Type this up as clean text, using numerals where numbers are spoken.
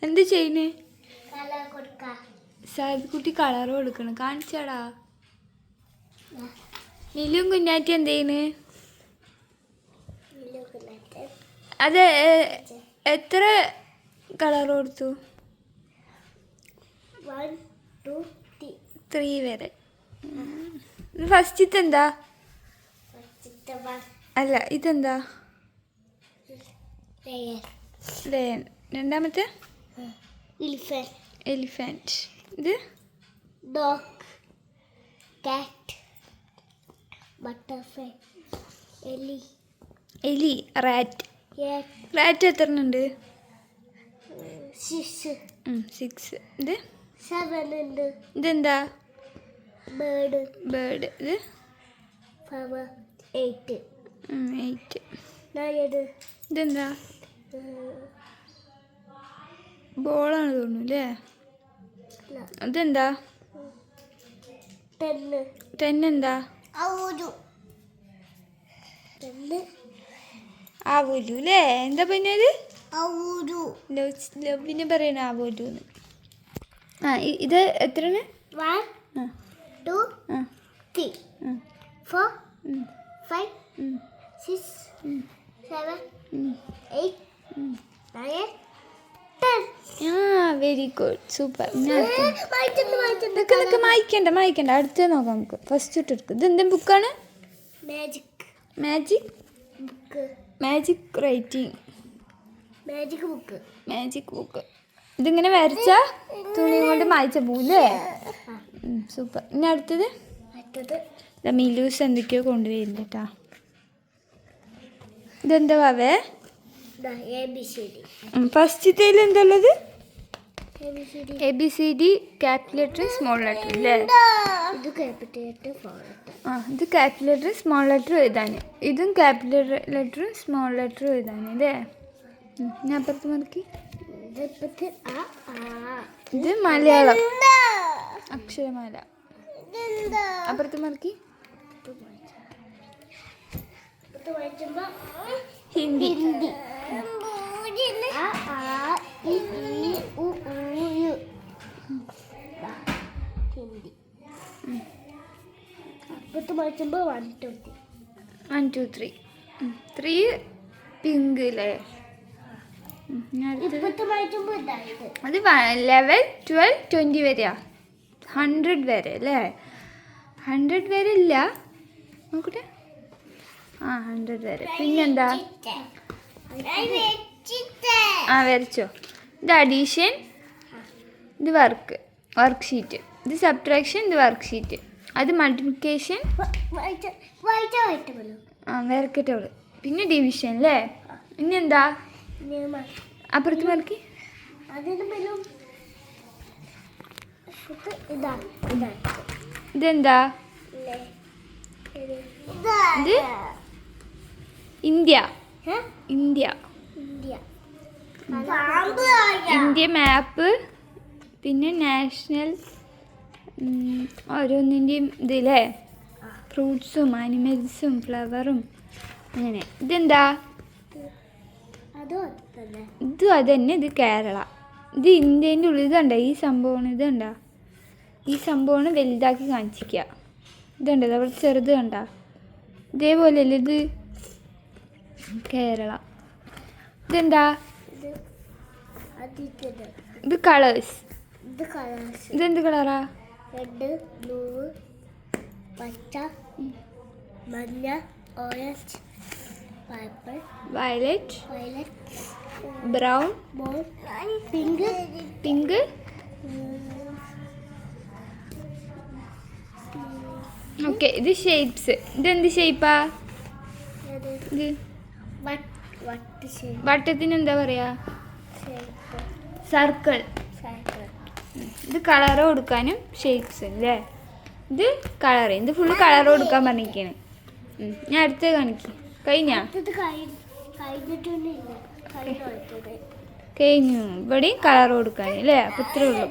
എന്ത് ചെയ്യുന്നേ? സാദിക്കുട്ടി കളർ കൊടുക്കണം. കാണിച്ചാടാ. നിലും കുഞ്ഞാറ്റി എന്ത് ചെയ്യുന്നു? അത് എത്ര കളർ കൊടുത്തു? 1 2 3 വരെ. ഫസ്റ്റത്തെ എന്താ? അല്ല, ഇതെന്താ? ലയൺ. രണ്ടാമത്തെ എലിഫന്റ്. ഇത് ഡോഗ്, കാറ്റ്, ബട്ടർഫ്ലൈ, എലി. റാറ്റ് എത്ര ഉണ്ട്? 6. ഇത് 7 ഉണ്ട്. ഇതെന്താ? ബേർഡ്. ഇത് 8. 8. ഇതെന്താ? ബോളാണ് തോന്നുന്നു അല്ലേ? ഇതെന്താ? 10 എന്താ? ആവൂലു അല്ലേ? എന്താ പറഞ്ഞത്? ലവിന് പറയണ ആവൂലൂന്ന്. ഇത് എത്രയാണ്? 1 2 3 4 5 6 7 8 9 10. Very good, super. മായ്ക്കണ്ട. അടുത്ത നോക്കാം നമുക്ക്. ഫസ്റ്റ് ഇട്ടെടുക്കും. ഇത് എന്തെങ്കിലും ബുക്കാണ്? Magic writing. Magic book. ഇതിങ്ങനെ വരച്ചാ തുണി കൊണ്ട് മായ്ച്ച പോവില്ലേ? സൂപ്പർ. ഇനി അടുത്തത് മിലൂസ് എന്തൊക്കെയോ കൊണ്ടുവരില്ല കേട്ടാ. ഇതെന്താ വാവേ? ഫസ്റ്റത്തേൽ എന്തള്ളത്? ABCD capital letter small letter അല്ലേ? ഇത് ക്യാപിറ്റൽ ലെറ്റർ സ്മോൾ ലെറ്റർ എഴുതാന്. ഇതും ക്യാപിറ്റൽ ലെറ്റർ സ്മോൾ ലെറ്റർ എഴുതാന് അല്ലേ? ഞാൻ അപ്പുറത്ത് മറക്കി. ഇത് മലയാളം അക്ഷരമാല. അപ്പുറത്ത് മറക്കി. Hindi. One, two, three. 3 pink അല്ലേ? അത് 11 12 20 വരെയാ? 100 വരെ അല്ലേ? 100 വരെ ഇല്ല, നോക്കട്ടെ. 100 വരെ. പിന്നെന്താ? വരച്ചോ. ഇത് അഡീഷൻ, ഇത് വർക്ക് ഷീറ്റ്. ഇത് സബ്ട്രാക്ഷൻ, ഇത് വർക്ക് ഷീറ്റ്. അത് മൾട്ടിപ്ലിക്കേഷൻ. വരക്കട്ടെ അവള്. പിന്നെ ഡിവിഷൻ അല്ലേ? ഇനി എന്താ? അപ്പുറത്ത് വരക്കി. ഇതെന്താ? ഇത് ഇന്ത്യ. ഇന്ത്യ മാപ്പ്. പിന്നെ നാഷണൽ ഓരോന്നിൻ്റെയും ഇതില്ലേ? ഫ്രൂട്ട്സും ആനിമൽസും ഫ്ലവറും അങ്ങനെ. ഇതെന്താ? ഇതും അത് തന്നെ. ഇത് കേരള. ഇത് ഇന്ത്യേൻ്റെ ഉള്ളിൽ. ഇതുണ്ട ഈ സംഭവമാണ്. ഇതുണ്ട ഈ സംഭവമാണ് വലുതാക്കി കാണിച്ചിരിക്കുക. ഇതുണ്ട് അവിടെ ചെറുത് കണ്ട. ഇതേപോലെയല്ലേ ഇത്? കേരള. ഇതെന്താ? ഇത് കളേഴ്സ്. ഇതെന്ത് കളറാ? റെഡ്, ബ്ലൂ, പച്ച, മഞ്ഞ, orange, purple, violet, brown, pink. Okay. ഇത് ഷേപ്സ്. ഇതെന്ത് ഷേപ്പാ? ഇത് വട്ടത്തിന് എന്താ പറയാ? സർക്കിൾ. ഇത് കളർ കൊടുക്കാനും ഷേപ്സ് അല്ലേ? ഇത് കളറ്. ഇത് ഫുള്ള് കളർ കൊടുക്കാൻ പറഞ്ഞിരിക്കുകയാണ്. ഞാൻ അടുത്ത് കാണിക്കും. കഴിഞ്ഞു. ഇവിടെയും കളർ കൊടുക്കാൻ അല്ലേ? അപ്പം ഇത്രേ ഉള്ളൂ.